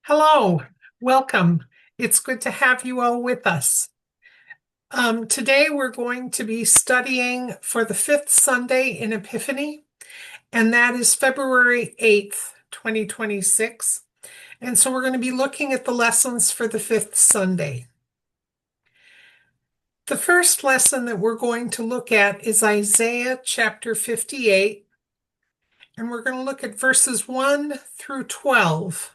Hello, welcome. It's good to have you all with us. Today we're going to be studying for the fifth Sunday in Epiphany, and that is February 8th, 2026. And so we're going to be looking at the lessons for the fifth Sunday. The first lesson that we're going to look at is Isaiah chapter 58, and we're going to look at verses 1 through 12.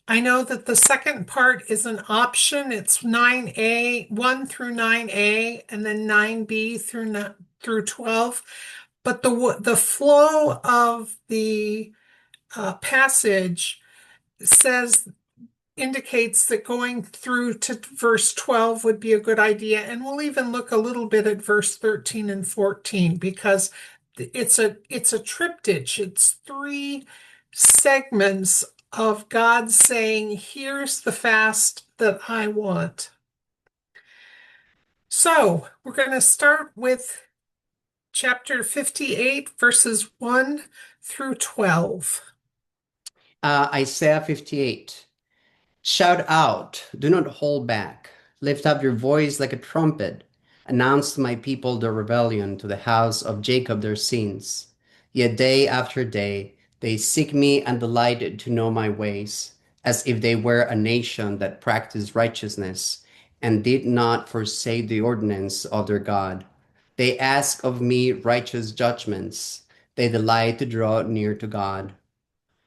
I know that the second part is an option. It's 9a, 1 through 9a, and then 9b through 12. But the flow of the passage says indicates that going through to verse 12 would be a good idea. And we'll even look a little bit at verse 13 and 14 because it's a triptych. It's three segments of God saying, here's the fast that I want. So we're going to start with chapter 58, verses 1 through 12. Isaiah 58. Shout out, do not hold back. Lift up your voice like a trumpet. Announce to my people their rebellion, to the house of Jacob their sins. Yet day after day they seek me and delight to know my ways, as if they were a nation that practiced righteousness and did not forsake the ordinance of their God. They ask of me righteous judgments. They delight to draw near to God.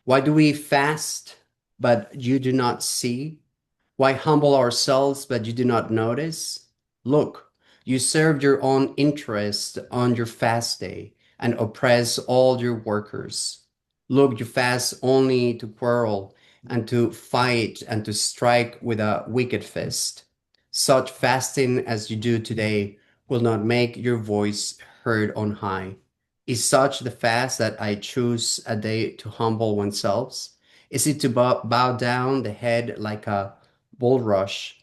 Why do we fast, but you do not see? Why humble ourselves, but you do not notice? Look, you serve your own interest on your fast day and oppress all your workers. Look, you fast only to quarrel and to fight and to strike with a wicked fist. Such fasting as you do today will not make your voice heard on high. Is such the fast that I choose a day to humble oneself? Is it to bow down the head like a bulrush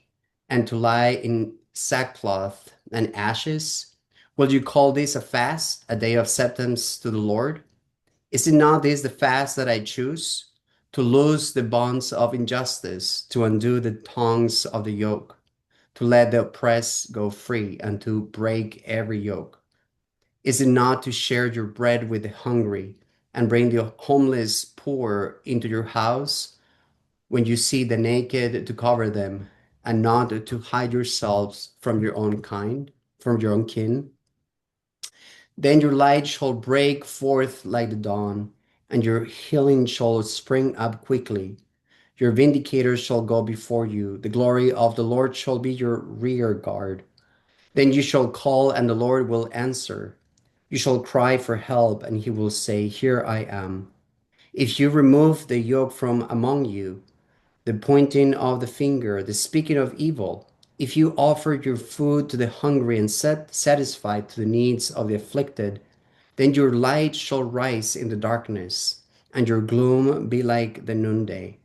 and to lie in sackcloth and ashes? Will you call this a fast, a day of acceptance to the Lord? Is it not this the fast that I choose? To loose the bonds of injustice, to undo the tongues of the yoke, to let the oppressed go free, and to break every yoke. Is it not to share your bread with the hungry and bring the homeless poor into your house? When you see the naked, to cover them, and not to hide yourselves from your own kind, from your own kin? Then your light shall break forth like the dawn, and your healing shall spring up quickly. Your vindicators shall go before you. The glory of the Lord shall be your rear guard. Then you shall call, and the Lord will answer. You shall cry for help, and he will say, here I am. If you remove the yoke from among you, the pointing of the finger, the speaking of evil, if you offer your food to the hungry and satisfy to the needs of the afflicted, then your light shall rise in the darkness, and your gloom be like the noonday.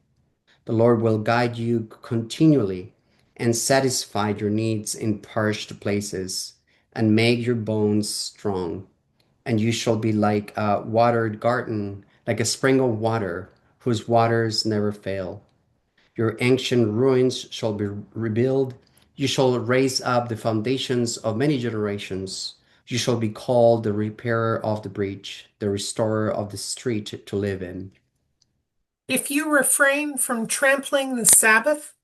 The Lord will guide you continually and satisfy your needs in parched places, and make your bones strong. And you shall be like a watered garden, like a spring of water, whose waters never fail. Your ancient ruins shall be rebuilt. You shall raise up the foundations of many generations. You shall be called the repairer of the breach, the restorer of the street to live in. If you refrain from trampling the Sabbath,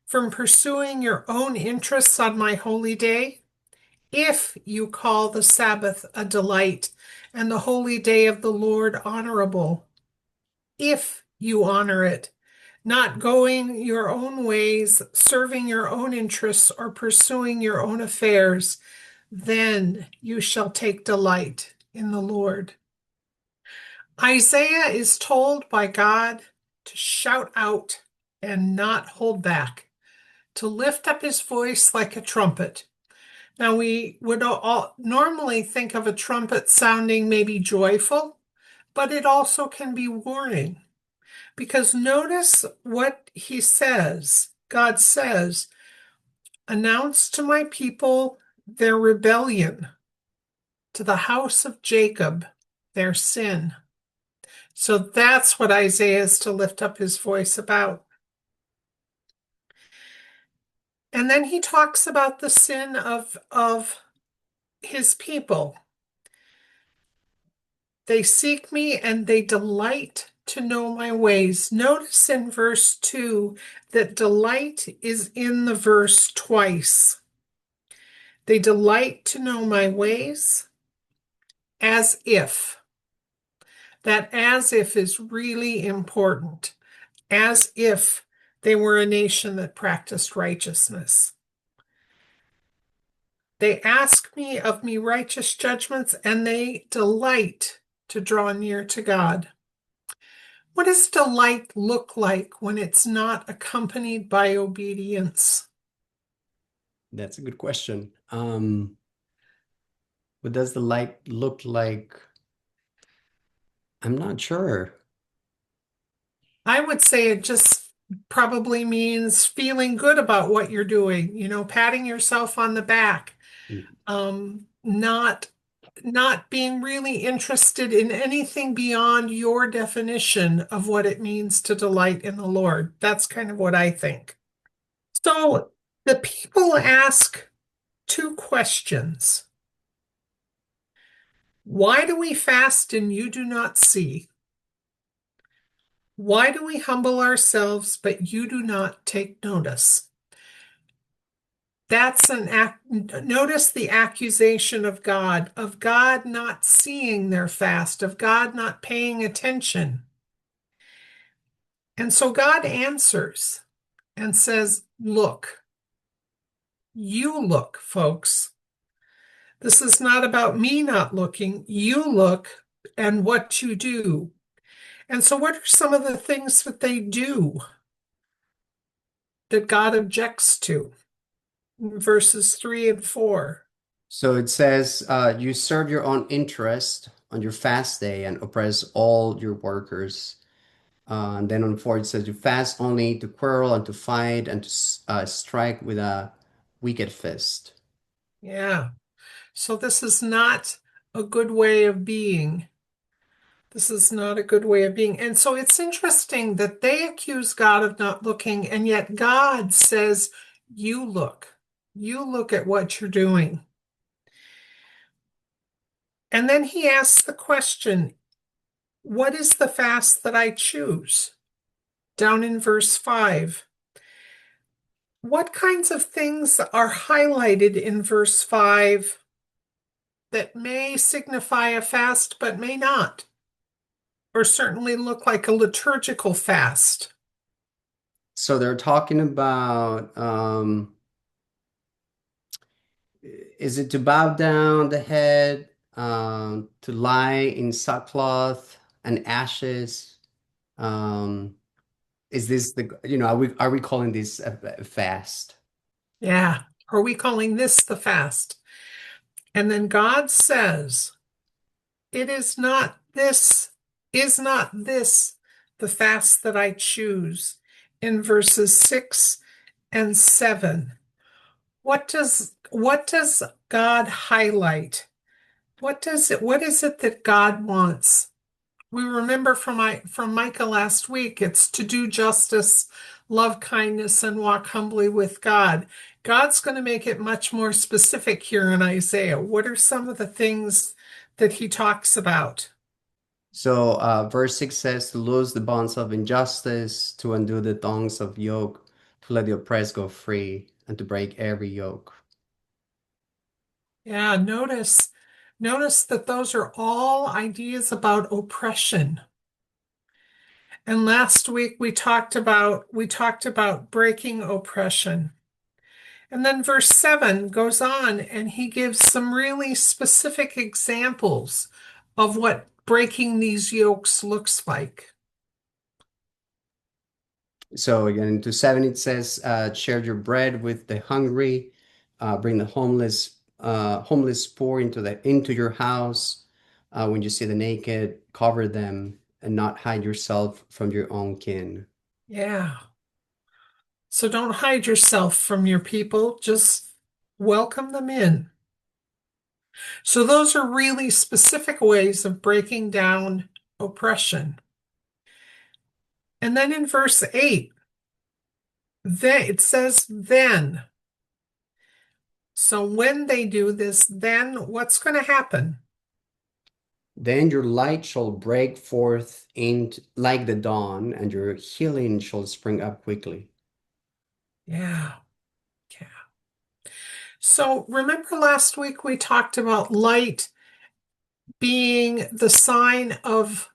from pursuing your own interests on my holy day, if you call the Sabbath a delight and the holy day of the Lord honorable, if you honor it, not going your own ways, serving your own interests, or pursuing your own affairs, then you shall take delight in the Lord. Isaiah is told by God to shout out and not hold back, to lift up his voice like a trumpet. Now, we would all normally think of a trumpet sounding maybe joyful, but it also can be warning. Because notice what he says. God says, announce to my people their rebellion, to the house of Jacob their sin. So that's what Isaiah is to lift up his voice about. And then he talks about the sin of his people. They seek me and they delight to know my ways. Notice in verse 2 that delight is in the verse twice. They delight to know my ways as if. That as if is really important. As if they were a nation that practiced righteousness. They ask me of me righteous judgments, and they delight to draw near to God. What does delight look like when it's not accompanied by obedience? That's a good question. What does the light look like? I'm not sure. I would say it just probably means feeling good about what you're doing, patting yourself on the back, not being really interested in anything beyond your definition of what it means to delight in the Lord. That's kind of what I think. So the people ask two questions. Why do we fast and you do not see? Why do we humble ourselves, but you do not take notice? That's an act. Notice the accusation of God not seeing their fast, of God not paying attention. And so God answers and says, look, you look, folks. This is not about me not looking. You look and what you do. And so, what are some of the things that they do that God objects to? In verses 3 and 4. So it says, you serve your own interest on your fast day and oppress all your workers. And then on 4, it says, you fast only to quarrel and to fight and to strike with a wicked fist. Yeah. So, this is not a good way of being. This is not a good way of being. And so, it's interesting that they accuse God of not looking, and yet God says, you look. You look at what you're doing. And then he asks the question, what is the fast that I choose? Down in verse 5. What kinds of things are highlighted in verse 5 that may signify a fast but may not, or certainly look like a liturgical fast? So they're talking about, is it to bow down the head, to lie in sackcloth and ashes? Um, is this are we calling this a fast? Yeah. Are we calling this the fast? And then God says, it is not this the fast that I choose in verses 6 and 7. What does God highlight? What is it that God wants? We remember from Micah last week, it's to do justice, love kindness, and walk humbly with God. God's going to make it much more specific here in Isaiah. What are some of the things that he talks about? So verse 6 says to loose the bonds of injustice, to undo the thongs of yoke, to let the oppressed go free, and to break every yoke. Yeah, notice that those are all ideas about oppression. And last week we talked about breaking oppression. And then verse 7 goes on and he gives some really specific examples of what breaking these yokes looks like. So again, to 7 it says, share your bread with the hungry, bring the homeless poor into your house. When you see the naked, cover them, and not hide yourself from your own kin. Yeah. So don't hide yourself from your people, just welcome them in. So those are really specific ways of breaking down oppression. And then in verse 8, it says, then. So when they do this, then what's going to happen? Then your light shall break forth in like the dawn, and your healing shall spring up quickly. Yeah. Yeah. So remember last week we talked about light being the sign of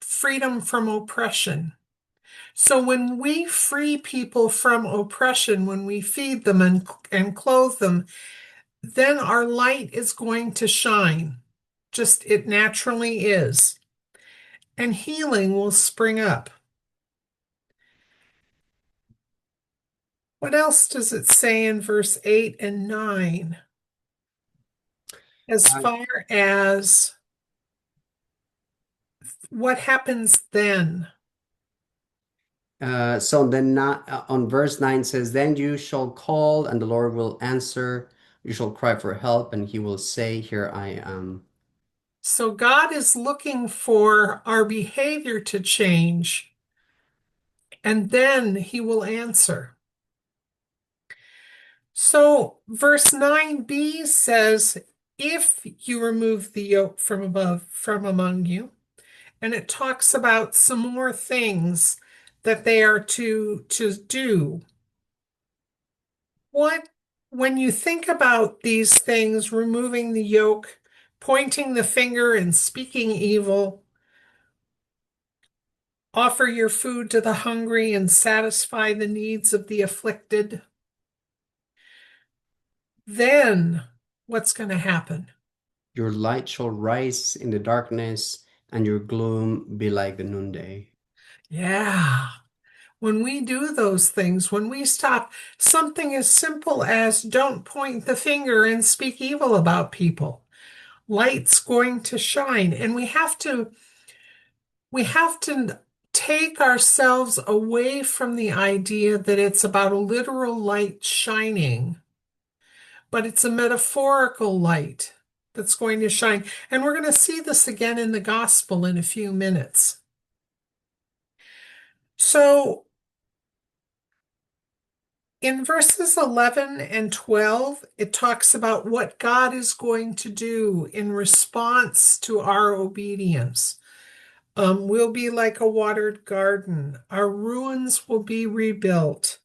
freedom from oppression. So when we free people from oppression, when we feed them and clothe them, then our light is going to shine. Just it naturally is. And healing will spring up. What else does it say in verse 8 and 9? As Uh, far as what happens then? so then not, on verse 9 says, Then you shall call, and the Lord will answer. You shall cry for help, and he will say, Here I am. So God is looking for our behavior to change, and then he will answer. So verse 9b says, if you remove the yoke from above, from among you, and it talks about some more things that they are to do. What, when you think about these things, removing the yoke, pointing the finger and speaking evil, offer your food to the hungry and satisfy the needs of the afflicted, then what's going to happen? Your light shall rise in the darkness, and your gloom be like the noonday. Yeah. When we do those things, when we stop, something as simple as don't point the finger and speak evil about people, light's going to shine. And we have to take ourselves away from the idea that it's about a literal light shining, but it's a metaphorical light that's going to shine. And we're going to see this again in the gospel in a few minutes. So in verses 11 and 12, it talks about what God is going to do in response to our obedience. We'll be like a watered garden. Our ruins will be rebuilt.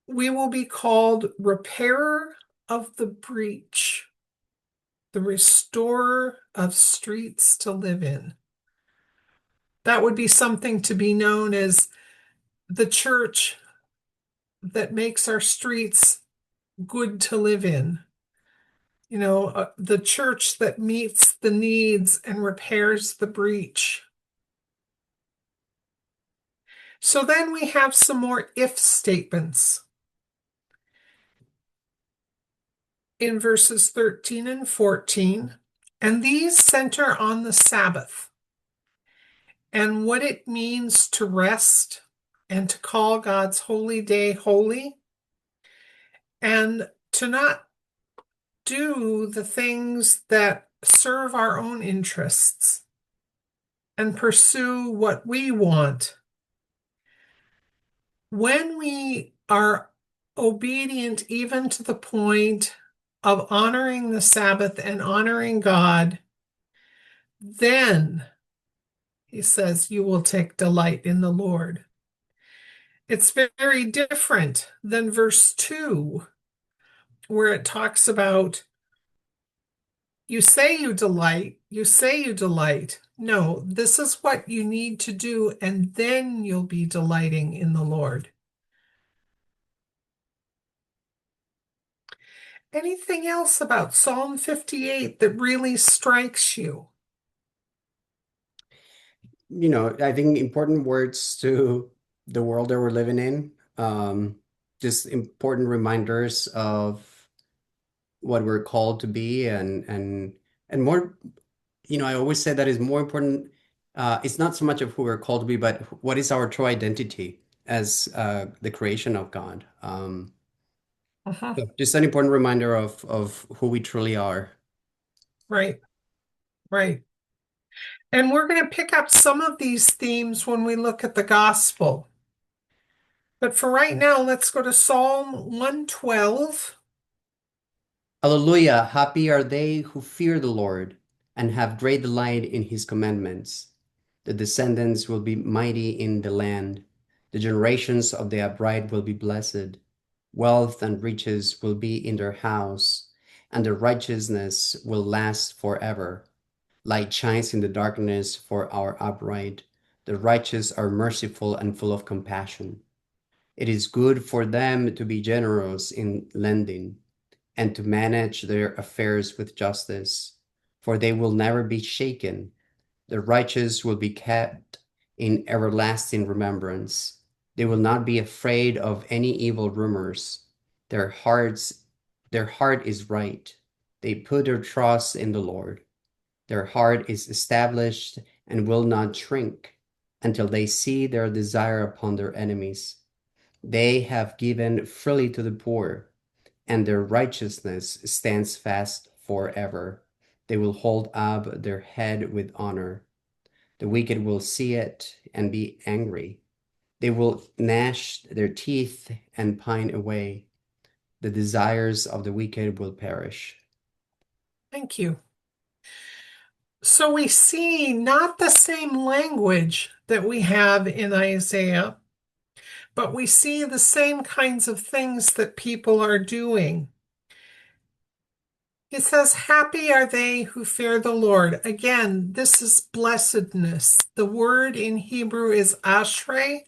We will be called repairer of the breach, the restorer of streets to live in. That would be something to be known as the church that makes our streets good to live in. The church that meets the needs and repairs the breach. So then we have some more if statements in verses 13 and 14, and these center on the Sabbath and what it means to rest and to call God's holy day holy and to not do the things that serve our own interests and pursue what we want. When we are obedient, even to the point of honoring the Sabbath and honoring God, then he says, you will take delight in the Lord. It's very different than verse 2, where it talks about you say you delight, you say you delight. No, this is what you need to do, and then you'll be delighting in the Lord. Anything else about Psalm 58 that really strikes you? I think important words to the world that we're living in. Just important reminders of what we're called to be, and more. I always say that is more important. It's not so much of who we're called to be, but what is our true identity as the creation of God. Uh-huh. So just an important reminder of who we truly are. Right, right. And we're going to pick up some of these themes when we look at the gospel. But for right now, let's go to Psalm 112. Alleluia! Happy are they who fear the Lord and have great delight in his commandments. The descendants will be mighty in the land. The generations of the upright will be blessed. Wealth and riches will be in their house, and their righteousness will last forever. Light shines in the darkness for our upright. The righteous are merciful and full of compassion. It is good for them to be generous in lending and to manage their affairs with justice, for they will never be shaken. The righteous will be kept in everlasting remembrance. They will not be afraid of any evil rumors. Their hearts, their heart is right. They put their trust in the Lord. Their heart is established and will not shrink until they see their desire upon their enemies. They have given freely to the poor, and their righteousness stands fast forever. They will hold up their head with honor. The wicked will see it and be angry. They will gnash their teeth and pine away. The desires of the wicked will perish. Thank you. So we see not the same language that we have in Isaiah, but we see the same kinds of things that people are doing. It says, happy are they who fear the Lord. Again, this is blessedness. The word in Hebrew is ashrei,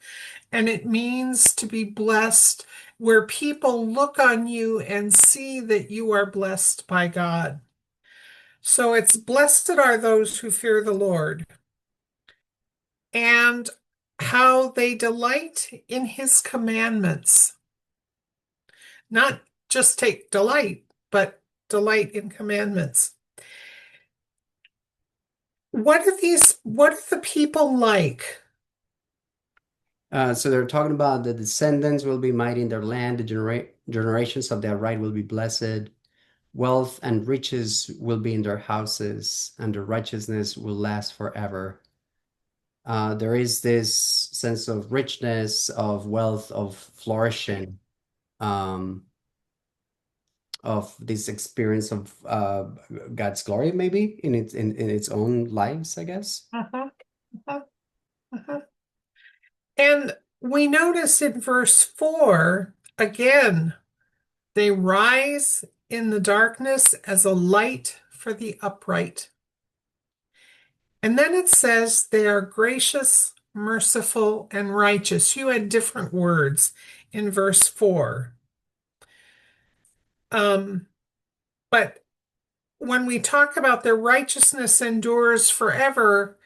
and it means to be blessed, where people look on you and see that you are blessed by God. So it's blessed are those who fear the Lord, and how they delight in his commandments. Not just take delight, but delight in commandments. What are the people like? So they're talking about the descendants will be mighty in their land, the generations of their right will be blessed. Wealth and riches will be in their houses, and their righteousness will last forever. There is this sense of richness, of wealth, of flourishing, um, of this experience of God's glory, maybe in its own lives, I guess. Uh-huh, uh-huh, uh-huh. And we notice in verse 4, again, they rise in the darkness as a light for the upright. And then it says they are gracious, merciful, and righteous. You had different words in verse 4. But when we talk about their righteousness endures forever,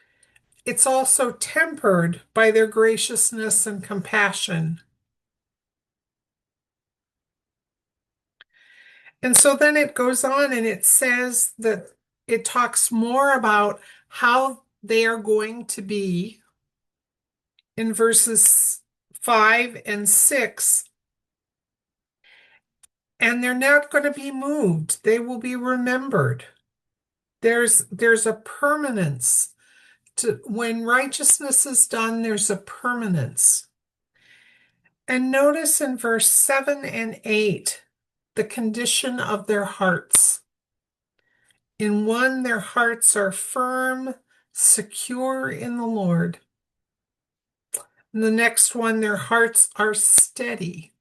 it's also tempered by their graciousness and compassion. And so then it goes on and it says that it talks more about how they are going to be in verses 5 and 6. And they're not going to be moved. They will be remembered. There's a permanence to when righteousness is done, there's a permanence. And notice in verse 7 and 8, the condition of their hearts. In one, their hearts are firm, secure in the Lord. In the next one, their hearts are steady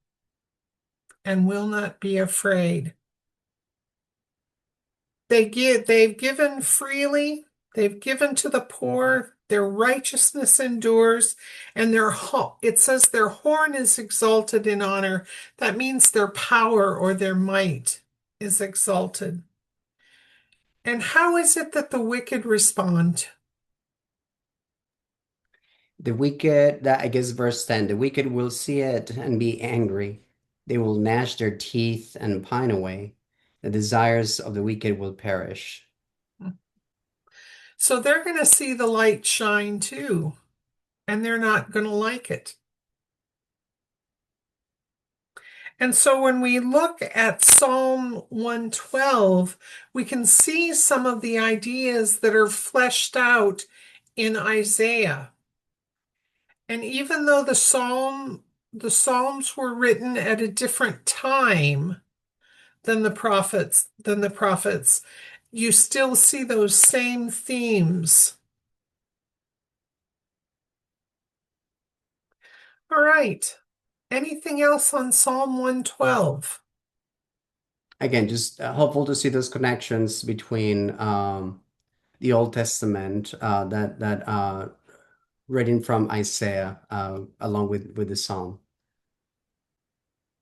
and will not be afraid. They've given freely, they've given to the poor, their righteousness endures, and it says their horn is exalted in honor. That means their power or their might is exalted. And how is it that the wicked respond? The wicked, that I guess verse 10, the wicked will see it and be angry. They will gnash their teeth and pine away. The desires of the wicked will perish. So they're going to see the light shine too, and they're not going to like it. And so when we look at Psalm 112, we can see some of the ideas that are fleshed out in Isaiah. And even though the Psalms were written at a different time than the prophets, you still see those same themes. All right. Anything else on Psalm 112? Again, just helpful to see those connections between the Old Testament that written from Isaiah along with the Psalm.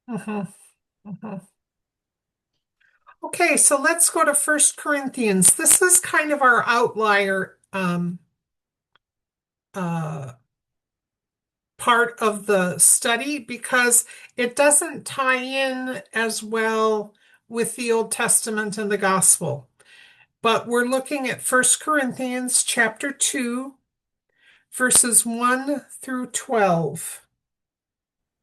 Mhm, mhm. Okay, so let's go to First Corinthians. This is kind of our outlier uh, part of the study because it doesn't tie in as well with the Old Testament and the Gospel. But we're looking at First Corinthians chapter 2, verses 1 through 12.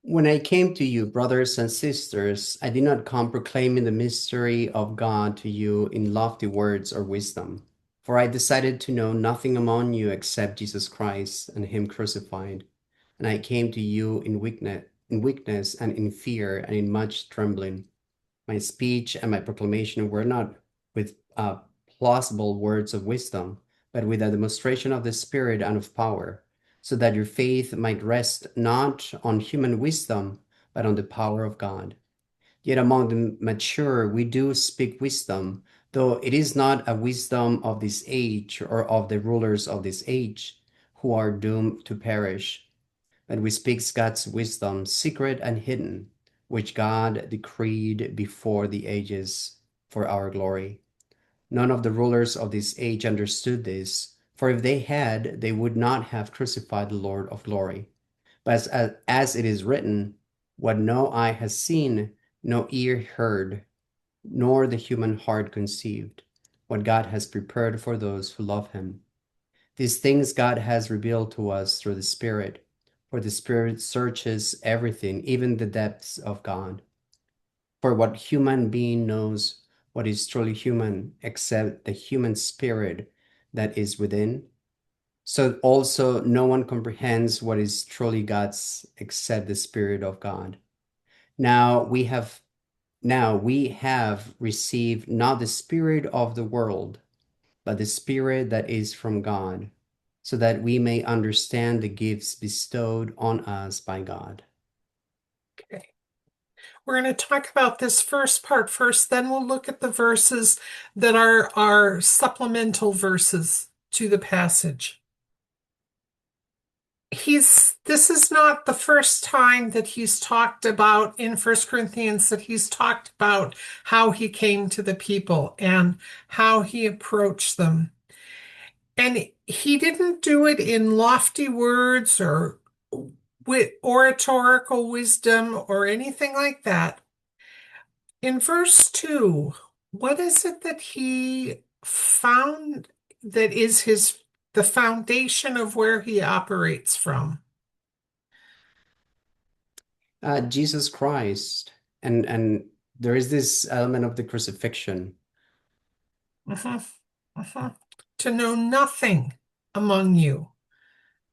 When I came to you, brothers and sisters, I did not come proclaiming the mystery of God to you in lofty words or wisdom, for I decided to know nothing among you except Jesus Christ and Him crucified. And I came to you in weakness and in fear and in much trembling. My speech and my proclamation were not with plausible words of wisdom, but with a demonstration of the Spirit and of power, so that your faith might rest not on human wisdom, but on the power of God. Yet among the mature we do speak wisdom, though it is not a wisdom of this age or of the rulers of this age, who are doomed to perish. But we speak God's wisdom, secret and hidden, which God decreed before the ages for our glory. None of the rulers of this age understood this, for if they had, they would not have crucified the Lord of glory. But as it is written, what no eye has seen, no ear heard, nor the human heart conceived, what God has prepared for those who love him. These things God has revealed to us through the Spirit, for the Spirit searches everything, even the depths of God. For what human being knows what is truly human except the human spirit that is within? So also no one comprehends what is truly God's except the Spirit of God. Now we have now we have received not the spirit of the world, but the Spirit that is from God, so that we may understand the gifts bestowed on us by God. Okay. We're going to talk about this first part first, then we'll look at the verses that are our supplemental verses to the passage. This is not the first time that he's talked about in First Corinthians that he's talked about how he came to the people and how he approached them. And he didn't do it in lofty words or with oratorical wisdom or anything like that. In verse 2, what is it that he found that is the foundation of where he operates from? Jesus Christ, and there is this element of the crucifixion. Mhm, mhm. To know nothing among you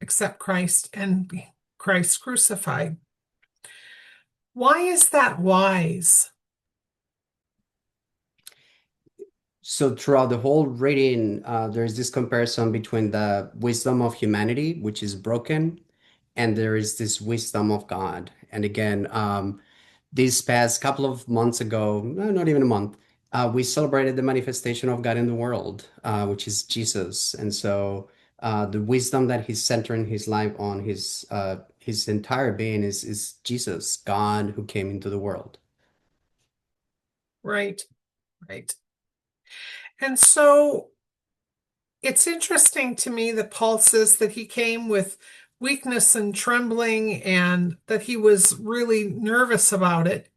except Christ and Christ crucified. Why is that wise? So throughout the whole reading, there's this comparison between the wisdom of humanity, which is broken, and there is this wisdom of God. And again, this past couple of months ago, no, not even a month, we celebrated the manifestation of God in the world, which is Jesus. And so the wisdom that he's centering his life on, his entire being is Jesus, God who came into the world. Right, right. And so it's interesting to me that Paul says that he came with weakness and trembling and that he was really nervous about it.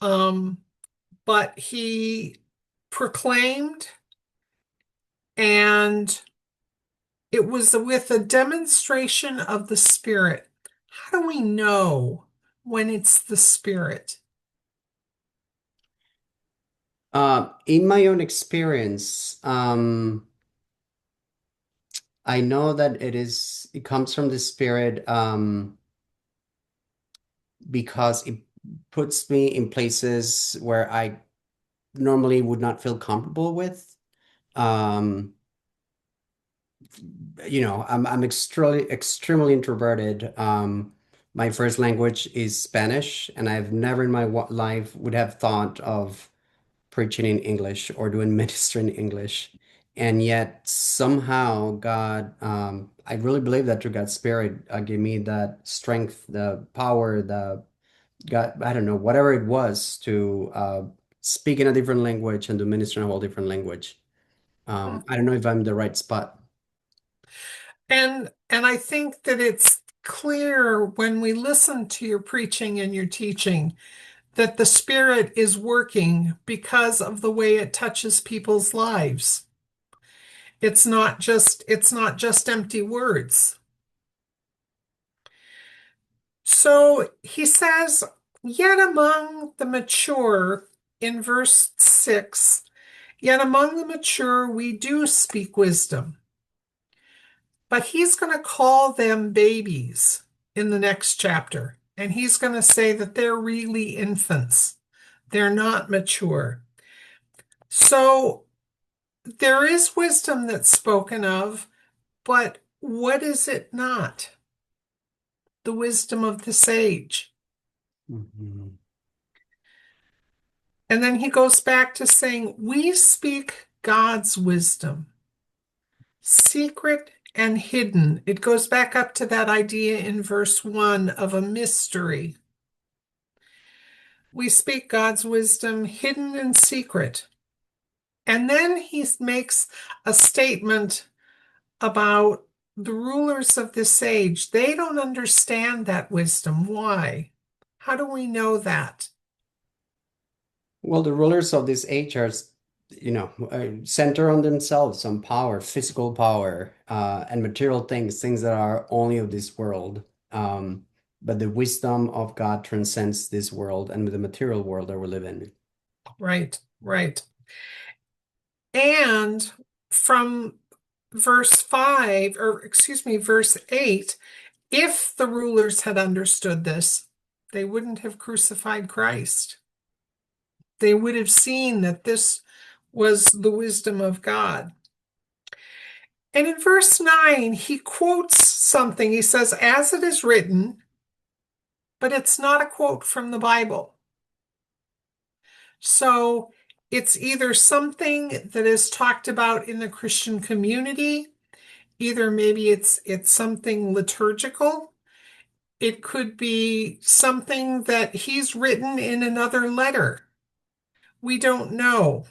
Um, but he proclaimed, and it was with a demonstration of the Spirit. How do we know when it's the Spirit? In my own experience, I know that it comes from the Spirit. because it puts me in places where I normally would not feel comfortable with. Um, I'm extremely introverted. My first language is Spanish, and I've never in my life would have thought of preaching in English or doing ministry in English. And yet somehow God, I really believe that through God's Spirit, gave me that strength, the power, the God, I don't know, whatever it was to speak in a different language and to minister in a whole different language. I don't know if I'm in the right spot. And I think that it's clear when we listen to your preaching and your teaching that the Spirit is working because of the way it touches people's lives. It's not just empty words. So he says, yet among the mature in verse 6, yet among the mature we do speak wisdom. But he's going to call them babies in the next chapter. And he's going to say that they're really infants. They're not mature. So there is wisdom that's spoken of, but what is it not? The wisdom of the sage. Mhm. And then he goes back to saying, we speak God's wisdom, secret and hidden. It goes back up to that idea in verse 1 of a mystery. We speak God's wisdom hidden and secret. And then he makes a statement about the rulers of this age. They don't understand that wisdom. Why? How do we know that? Well, the rulers of this age are, center on themselves, on power, physical power, and material things, things that are only of this world. But the wisdom of God transcends this world and the material world that we live in. Right, right. And from verse 5, or excuse me, verse 8, if the rulers had understood this, they wouldn't have crucified Christ. They would have seen that this was the wisdom of God. And in verse 9, he quotes something. He says, as it is written, but it's not a quote from the Bible. So it's either something that is talked about in the Christian community, either maybe it's something liturgical. It could be something that he's written in another letter. We don't know.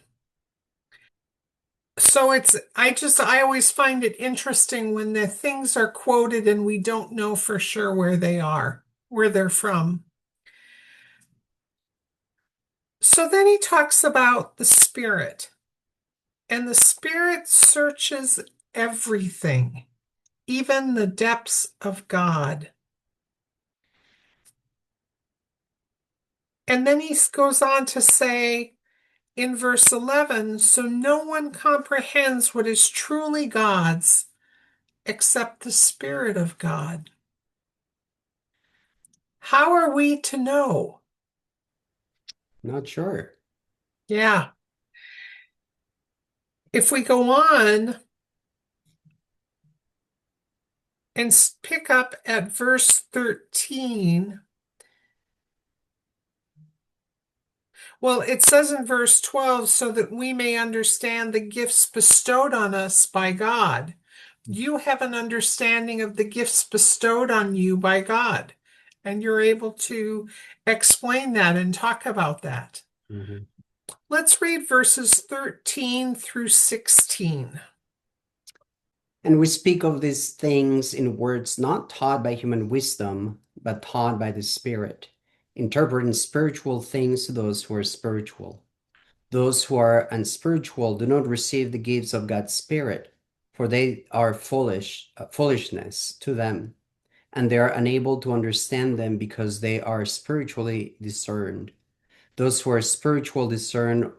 So I always find it interesting when the things are quoted and we don't know for sure where they are, where they're from. So then he talks about the Spirit, and the Spirit searches everything, even the depths of God. And then he goes on to say in verse 11, so no one comprehends what is truly God's except the Spirit of God. How are we to know? Not sure. Yeah. If we go on and pick up at verse 13, well, it says in verse 12, so that we may understand the gifts bestowed on us by God. You have an understanding of the gifts bestowed on you by God, and you're able to explain that and talk about that. Mhm. Let's read verses 13 through 16. And we speak of these things in words not taught by human wisdom, but taught by the Spirit, interpreting spiritual things to those who are spiritual. Those who are unspiritual do not receive the gifts of God's Spirit, for they are foolishness to them, and they are unable to understand them because they are spiritually discerned. Those who are spiritual discern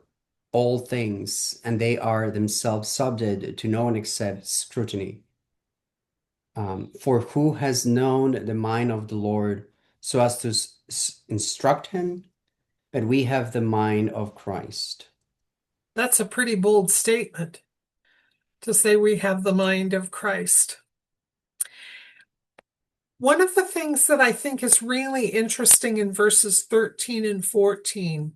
all things, and they are themselves subject to no one except scrutiny. For who has known the mind of the Lord, so as to instruct him, but we have the mind of Christ. That's a pretty bold statement to say we have the mind of Christ. One of the things that I think is really interesting in verses 13 and 14,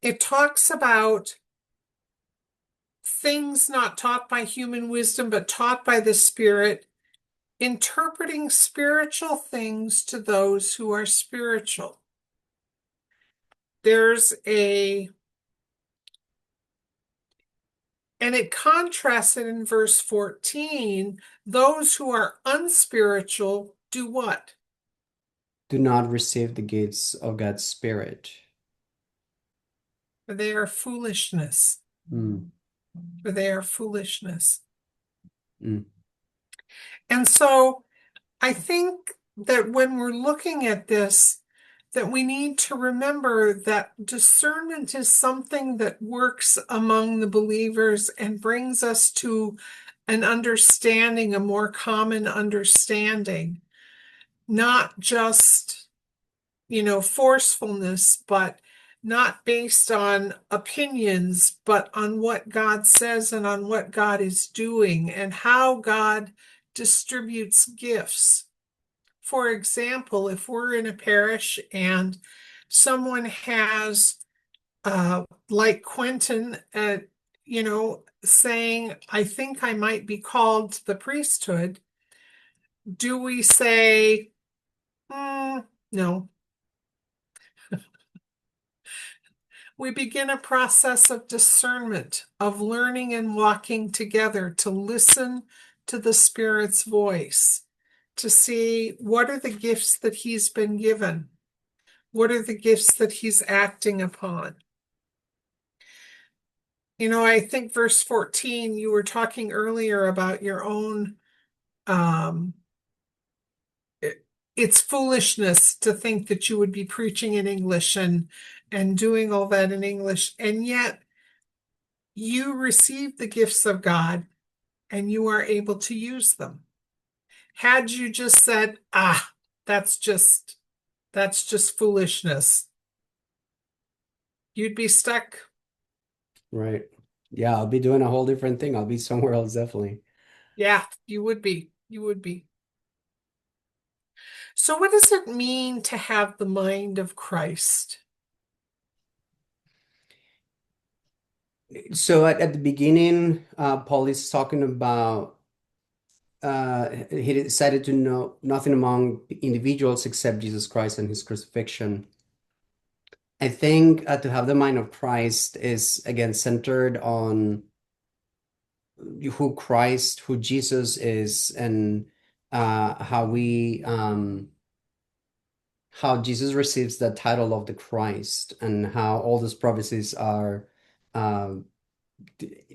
it talks about things not taught by human wisdom, but taught by the Spirit, interpreting spiritual things to those who are spiritual. And it contrasts it in verse 14. Those who are unspiritual do what? Do not receive the gifts of God's Spirit. For they are foolishness. Mm. For they are foolishness. Mm. And so I think that when we're looking at this, that we need to remember that discernment is something that works among the believers and brings us to an understanding, a more common understanding, not just, forcefulness, but not based on opinions, but on what God says and on what God is doing and how God distributes gifts. For example, if we're in a parish and someone has, like Quentin, saying, I think I might be called to the priesthood, do we say, no? We begin a process of discernment, of learning and walking together to listen to the Spirit's voice, to see what are the gifts that He's been given. What are the gifts that He's acting upon? I think verse 14, you were talking earlier about your own, um, it's foolishness to think that you would be preaching in English and doing all that in English, and yet you receive the gifts of God and you are able to use them. Had you just said, that's just foolishness, you'd be stuck. Right. Yeah, I'll be doing a whole different thing. I'll be somewhere else, definitely. Yeah, you would be. You would be. So, what does it mean to have the mind of Christ? So at the beginning, Paul is talking about he decided to know nothing among individuals except Jesus Christ and his crucifixion. I think to have the mind of Christ is again centered on who Jesus is, and how Jesus receives the title of the Christ, and how all those prophecies are uh,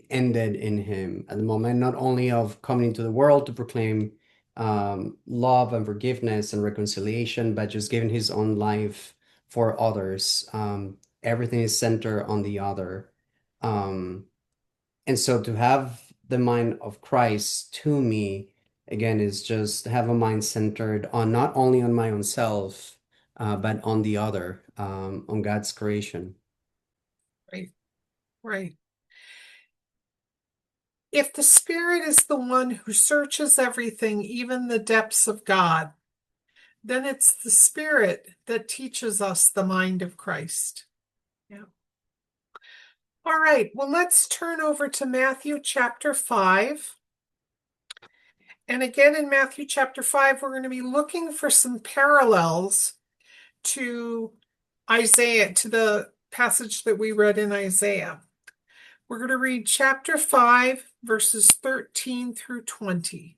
ended in him at the moment, not only of coming into the world to proclaim love and forgiveness and reconciliation, but just giving his own life for others. Everything is centered on the other. Um, and so to have the mind of Christ to me, again, is just have a mind centered on not only on my own self, but on the other, on God's creation. Right, right. If the Spirit is the one who searches everything, even the depths of God, then it's the Spirit that teaches us the mind of Christ. Yeah. All right, well, let's turn over to Matthew chapter 5. And again, in Matthew chapter 5, we're going to be looking for some parallels to Isaiah, to the passage that we read in Isaiah. We're going to read chapter 5, verses 13 through 20.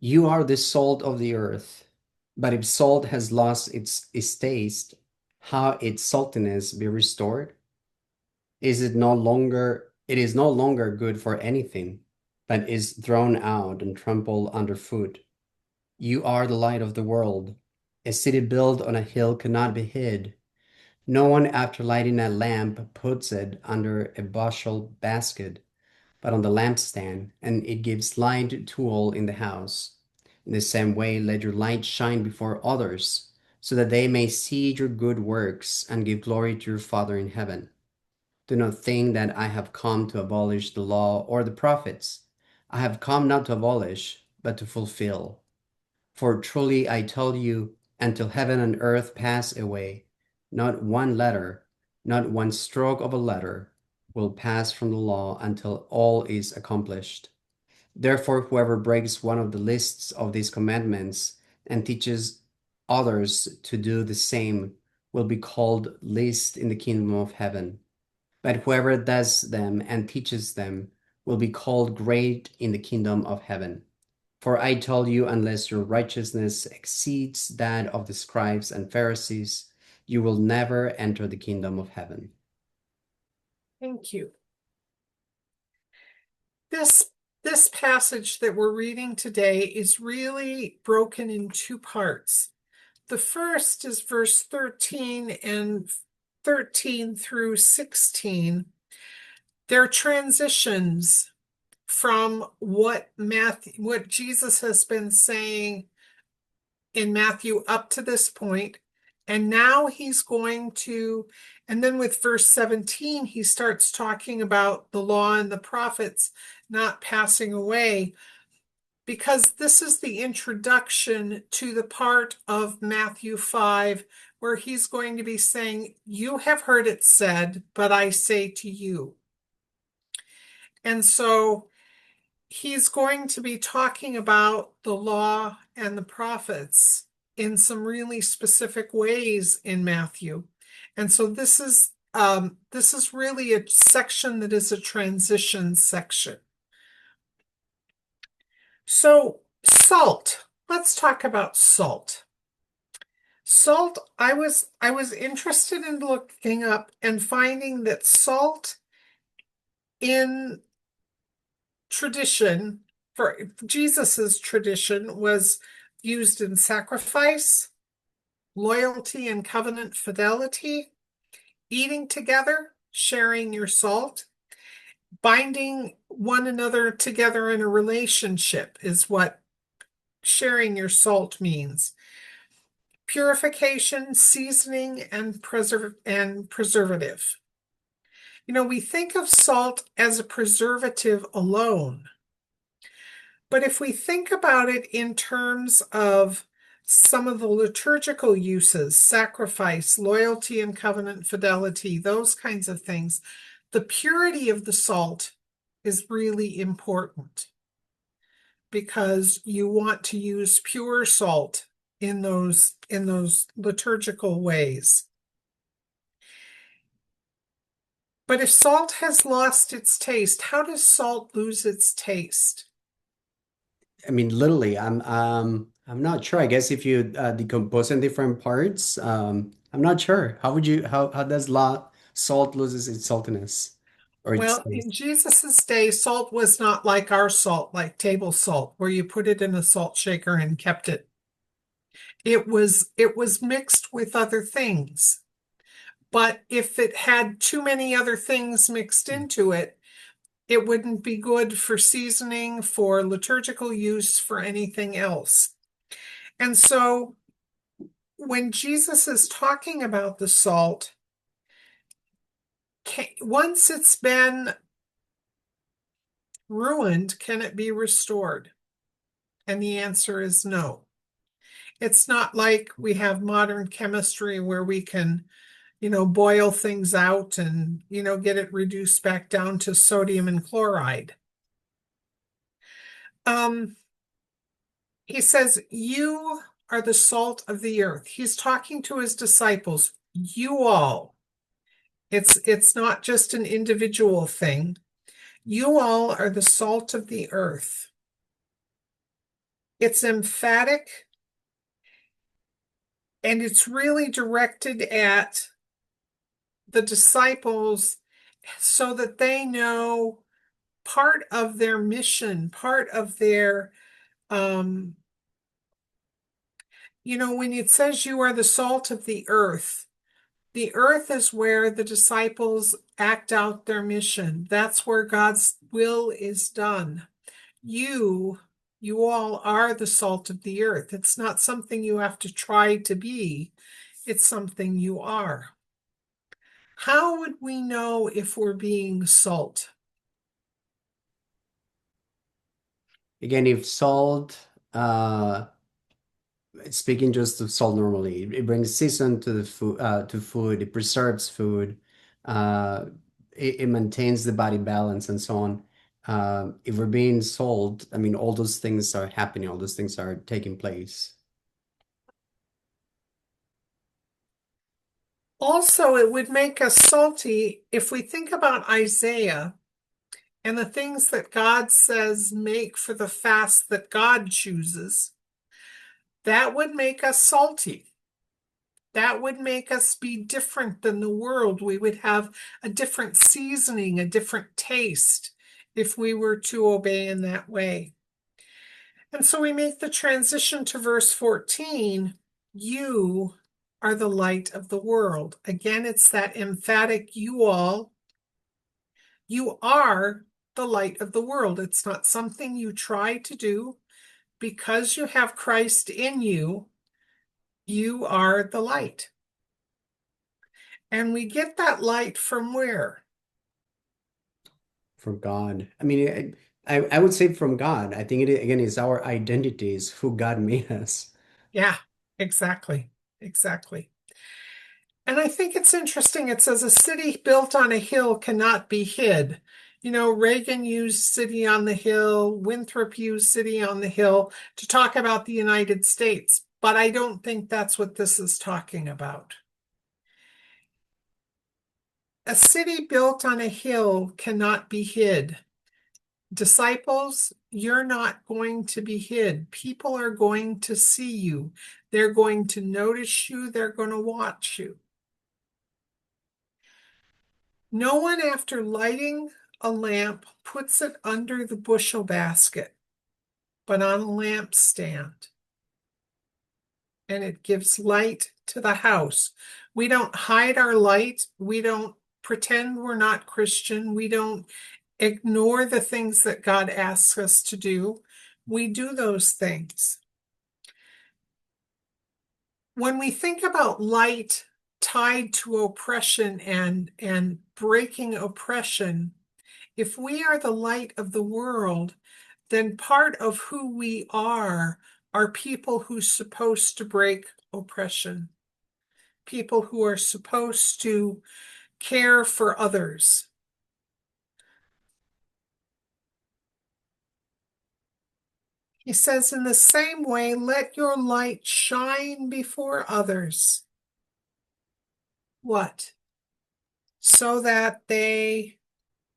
You are the salt of the earth, but if salt has lost its taste, how its saltiness be restored? It is no longer good for anything, but is thrown out and trampled underfoot. You are the light of the world. A city built on a hill cannot be hid. No one after lighting a lamp puts it under a bushel basket, but on the lampstand, and it gives light to all in the house. In the same way, let your light shine before others, so that they may see your good works and give glory to your Father in heaven. Do not think that I have come to abolish the law or the prophets. I have come not to abolish, but to fulfill. For truly I tell you, until heaven and earth pass away, not one letter, not one stroke of a letter will pass from the law until all is accomplished. Therefore, whoever breaks one of the lists of these commandments and teaches others to do the same will be called least in the kingdom of heaven. But whoever does them and teaches them will be called great in the kingdom of heaven. For I tell you, unless your righteousness exceeds that of the scribes and Pharisees, you will never enter the kingdom of heaven. Thank you. This passage that we're reading today is really broken in two parts. The first is verse 13 and 13 through 16. They're transitions from what Jesus has been saying in Matthew up to this point. And now he's going to, and then with verse 17, he starts talking about the law and the prophets not passing away, because this is the introduction to the part of Matthew 5 where he's going to be saying, you have heard it said, but I say to you. And so he's going to be talking about the law and the prophets in some really specific ways in Matthew. And so this is really a section that is a transition section. So salt. Let's talk about salt. Salt, I was interested in looking up and finding that salt in tradition, for Jesus's tradition, was used in sacrifice, loyalty and covenant fidelity, eating together, sharing your salt, binding one another together in a relationship is what sharing your salt means. Purification, seasoning, and preservative. You know, we think of salt as a preservative alone. But if we think about it in terms of some of the liturgical uses, sacrifice, loyalty and covenant fidelity, those kinds of things, the purity of the salt is really important because you want to use pure salt in those liturgical ways. But if salt has lost its taste, how does salt lose its taste? I mean, literally, I'm not sure. I guess if you decompose in different parts, I'm not sure. How does salt loses its saltiness or its Well, taste? in Jesus's day, salt was not like our salt, like table salt, where you put it in a salt shaker and kept it. It was mixed with other things. But if it had too many other things mixed into it, it wouldn't be good for seasoning, for liturgical use, for anything else. And so when Jesus is talking about the salt, once it's been ruined, can it be restored? And the answer is no. It's not like we have modern chemistry where we can, boil things out and, get it reduced back down to sodium and chloride. He says, you are the salt of the earth. He's talking to his disciples, you all. It's not just an individual thing. You all are the salt of the earth. It's emphatic, and it's really directed at the disciples so that they know part of their mission, part of their, when it says you are the salt of the earth is where the disciples act out their mission. That's where God's will is done. You You all are the salt of the earth. It's not something you have to try to be, it's something you are. How would we know if we're being salt? Again, if salt, speaking just of salt normally, it brings season to the food, it preserves food, uh, it maintains the body balance and so on. If we're being salt, I mean, all those things are happening, all those things are taking place. Also, it would make us salty if we think about Isaiah and the things that God says make for the fast that God chooses. That would make us salty. That would make us be different than the world. We would have a different seasoning, a different taste if we were to obey in that way. And so we make the transition to verse 14. You are the light of the world. Again, it's that emphatic you all. You are the light of the world. It's not something you try to do. Because you have Christ in you, you are the light. And we get that light from where? From God. I mean, I would say from God. I think it again is our identity, is who God made us. Yeah, exactly. Exactly. And I think it's interesting. It says a city built on a hill cannot be hid. You know, Reagan used City on the Hill, Winthrop used City on the Hill to talk about the United States, but I don't think that's what this is talking about. A city built on a hill cannot be hid. Disciples, you're not going to be hid. People are going to see you. They're going to notice you. They're going to watch you. No one, after lighting a lamp, puts it under the bushel basket, but on a lampstand, and it gives light to the house. We don't hide our light. We don't pretend we're not Christian. We don't ignore the things that God asks us to do. We do those things. When we think about light tied to oppression and breaking oppression, if we are the light of the world, then part of who we are people who's supposed to break oppression, people who are supposed to care for others. He says, in the same way, let your light shine before others. What? So that they,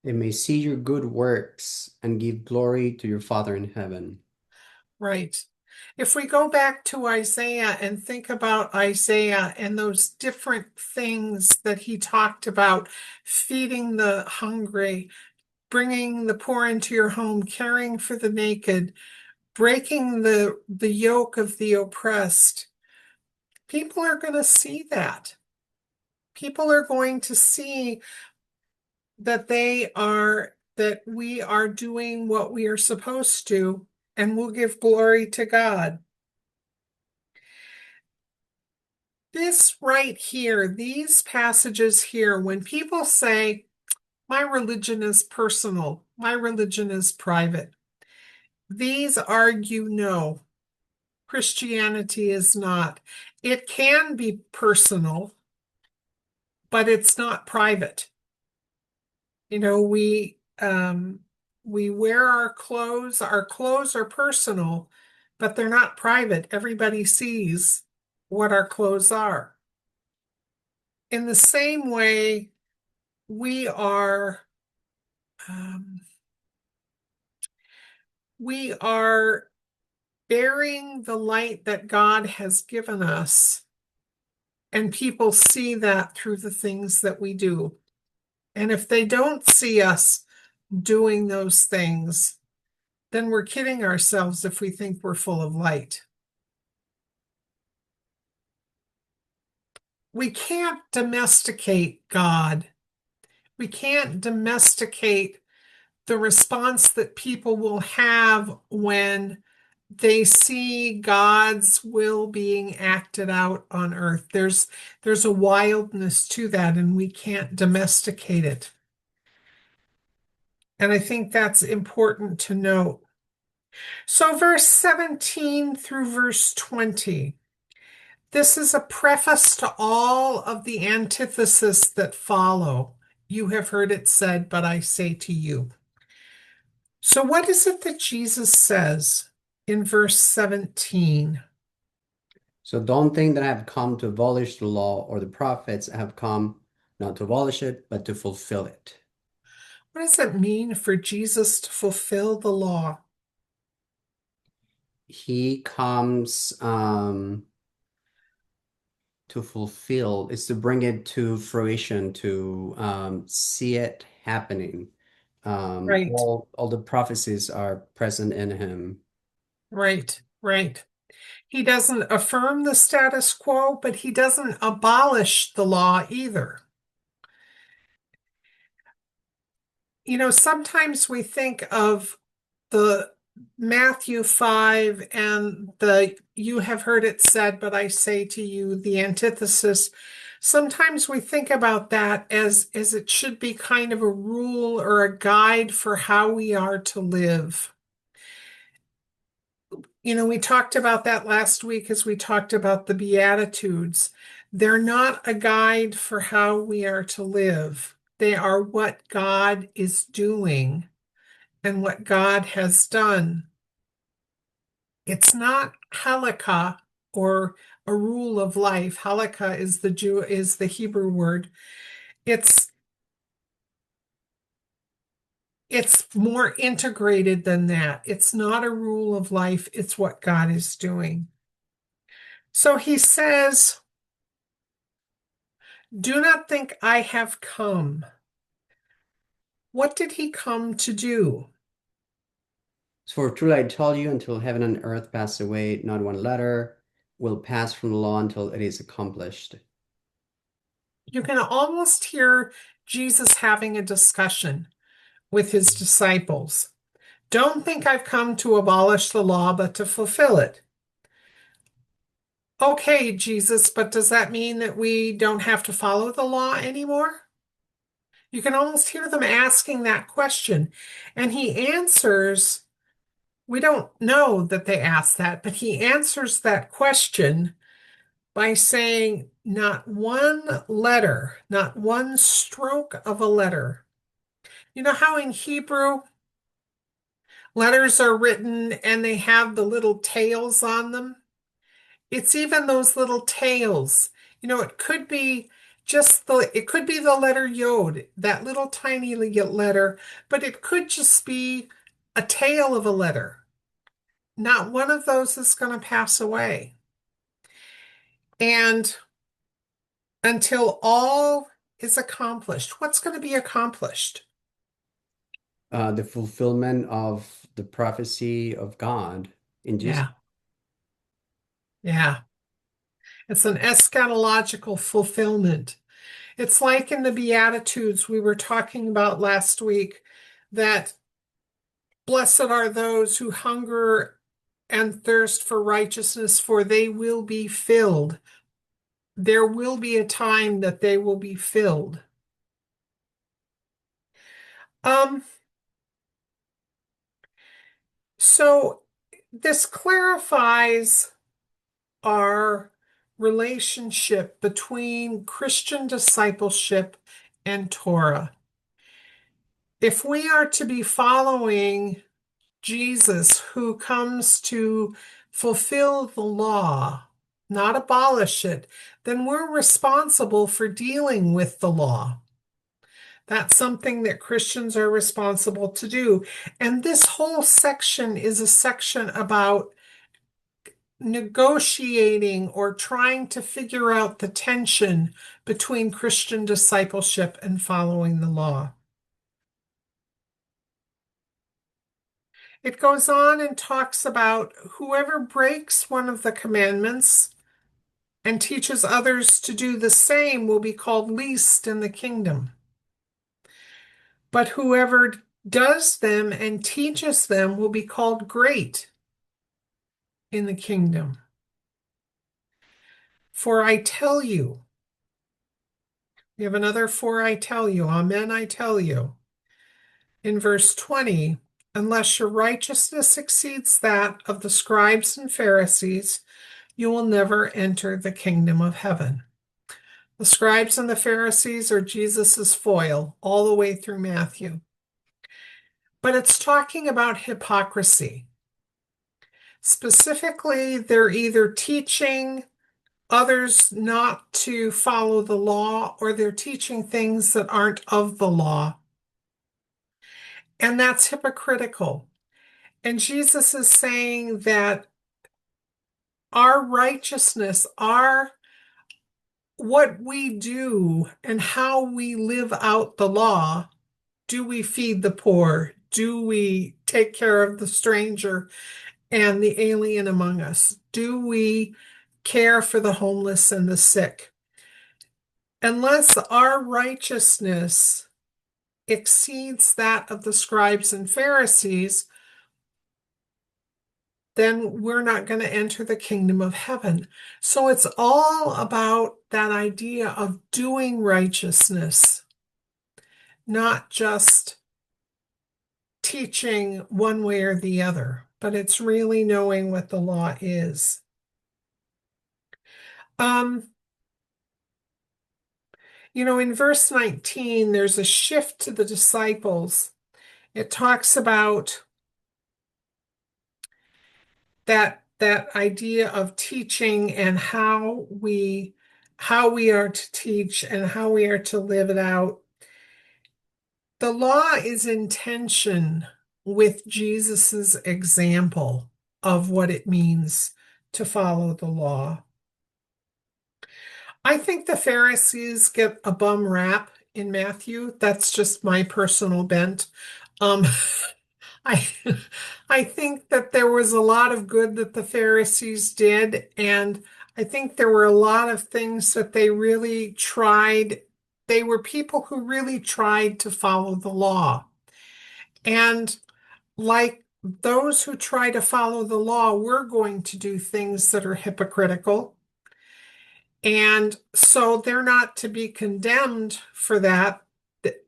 They may see your good works and give glory to your Father in heaven. right. If we go back to Isaiah and think about Isaiah and those different things that he talked about, feeding the hungry, bringing the poor into your home, caring for the naked, breaking the yoke of the oppressed, people are going to see that. People are going to see that that we are doing what we are supposed to, and we'll give glory to God. This right here, these passages here, when people say, my religion is personal, my religion is private, these argue no, Christianity is not. It can be personal, but it's not private. You know, we wear our clothes. Our clothes are personal, but they're not private. Everybody sees what our clothes are. In the same way, we are um, we are bearing the light that God has given us, and people see that through the things that we do. And if they don't see us doing those things, then we're kidding ourselves if we think we're full of light. We can't domesticate God. We can't domesticate the response that people will have when they see God's will being acted out on earth. There's a wildness to that, and we can't domesticate it. And I think that's important to note. So, verse 17 through verse 20. This is a preface to all of the antithesis that follow. You have heard it said, but I say to you. So, what is it that Jesus says in verse 17? So don't think that I have come to abolish the law or the prophets. I have come not to abolish it, but to fulfill it. What does it mean for Jesus to fulfill the law? He comes to fulfill, is to bring it to fruition, to see it happening. Right, All the prophecies are present in him. right, right. He doesn't affirm the status quo, but he doesn't abolish the law either. You know, sometimes we think of the Matthew 5 and the you have heard it said, but I say to you, the antithesis. Sometimes we think about that as it should be kind of a rule or a guide for how we are to live. You know, we talked about that last week as we talked about the Beatitudes. They're not a guide for how we are to live. They are what God is doing and what God has done. It's not halakha or a rule of life. Halakha is the Hebrew word. It's it's more integrated than that. It's not a rule of life, it's what God is doing. So he says, "Do not think I have come." What did he come to do? For truly I tell you, until heaven and earth pass away, not one letter will pass from the law until it is accomplished. You can almost hear Jesus having a discussion with his disciples. Don't think I've come to abolish the law, but to fulfill it. Okay, Jesus, but does that mean that we don't have to follow the law anymore? You can almost hear them asking that question. And he answers, we don't know that they asked that, but he answers that question by saying, not one letter, not one stroke of a letter. You know how in Hebrew letters are written and they have the little tails on them? It's even those little tails. You know, it could be the letter Yod, that little tiny letter, but it could just be a tail of a letter. Not one of those is going to pass away. And until all is accomplished, what's going to be accomplished? The fulfillment of the prophecy of God in Jesus. Yeah, yeah. It's an eschatological fulfillment. It's like in the Beatitudes we were talking about last week that blessed are those who hunger and thirst for righteousness, for they will be filled. There will be a time that they will be filled. Um, so this clarifies our relationship between Christian discipleship and Torah. If we are to be following Jesus, who comes to fulfill the law, not abolish it, then we're responsible for dealing with the law. That's something that Christians are responsible to do. And this whole section is a section about negotiating or trying to figure out the tension between Christian discipleship and following the law. It goes on and talks about whoever breaks one of the commandments and teaches others to do the same will be called least in the kingdom. But whoever does them and teaches them will be called great. in the kingdom. For I tell you, we have another for I tell you, amen, I tell you. In verse 20, unless your righteousness exceeds that of the scribes and Pharisees, you will never enter the kingdom of heaven. The scribes and the Pharisees are Jesus's foil all the way through Matthew. But it's talking about hypocrisy. Specifically, they're either teaching others not to follow the law or they're teaching things that aren't of the law. And that's hypocritical. And Jesus is saying that our righteousness, our what we do and how we live out the law, do we feed the poor? Do we take care of the stranger and the alien among us? Do we care for the homeless and the sick? Unless our righteousness exceeds that of the scribes and Pharisees, then we're not going to enter the kingdom of heaven. So it's all about that idea of doing righteousness, not just teaching one way or the other, but it's really knowing what the law is. Um, in verse 19, there's a shift to the disciples. It talks about that idea of teaching and how we are to teach and how we are to live it out. The law is in tension with Jesus's example of what it means to follow the law. I think the Pharisees get a bum rap in Matthew. That's just my personal bent. Um, I I think that there was a lot of good that the Pharisees did, and I think there were a lot of things that they really tried. They were people who really tried to follow the law. And like those who try to follow the law, we're going to do things that are hypocritical. And so they're not to be condemned for that,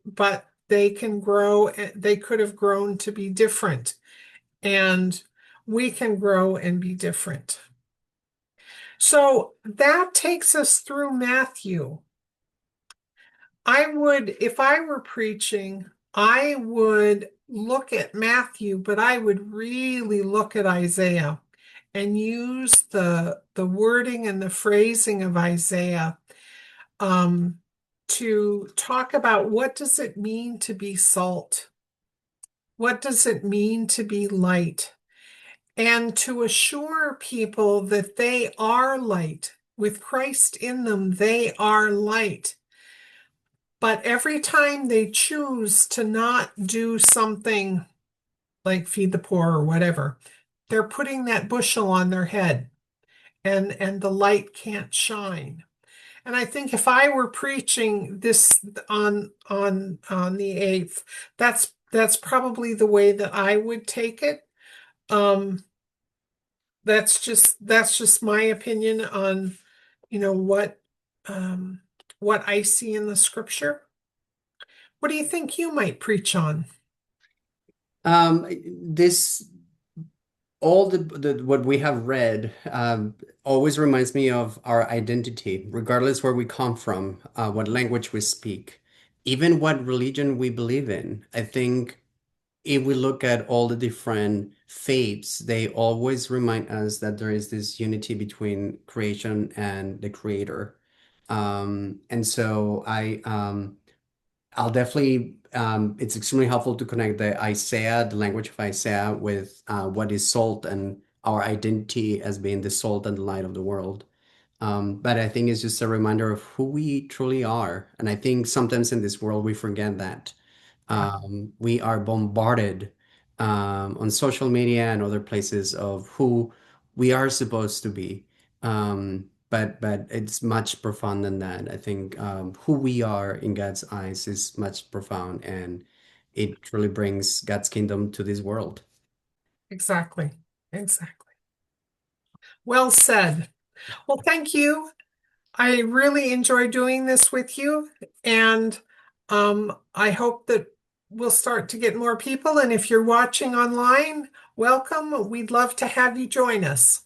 but they can grow, they could have grown to be different. And we can grow and be different. So that takes us through Matthew. If I were preaching, I would look at Matthew, but I would really look at Isaiah and use the wording and the phrasing of Isaiah to talk about what does it mean to be salt? What does it mean to be light? And to assure people that they are light. With Christ in them, they are light. But every time they choose to not do something like feed the poor or whatever, they're putting that bushel on their head and the light can't shine. And I think if I were preaching this on the 8th, that's probably the way that I would take it. Um, that's just my opinion on, what what I see in the scripture. What do you think you might preach on? This all the what we have read always reminds me of our identity, regardless where we come from, what language we speak, even what religion we believe in. I think if we look at all the different faiths, they always remind us that there is this unity between creation and the creator. And so I'll definitely, it's extremely helpful to connect the language of Isaiah with what is salt and our identity as being the salt and the light of the world. But I think it's just a reminder of who we truly are. And I think sometimes in this world we forget that. Yeah, We are bombarded on social media and other places of who we are supposed to be. But it's much profound than that. I think who we are in God's eyes is much profound, and it truly brings God's kingdom to this world. exactly. Exactly. Well said. Well, thank you. I really enjoy doing this with you, and I hope that we'll start to get more people. And if you're watching online, welcome. We'd love to have you join us.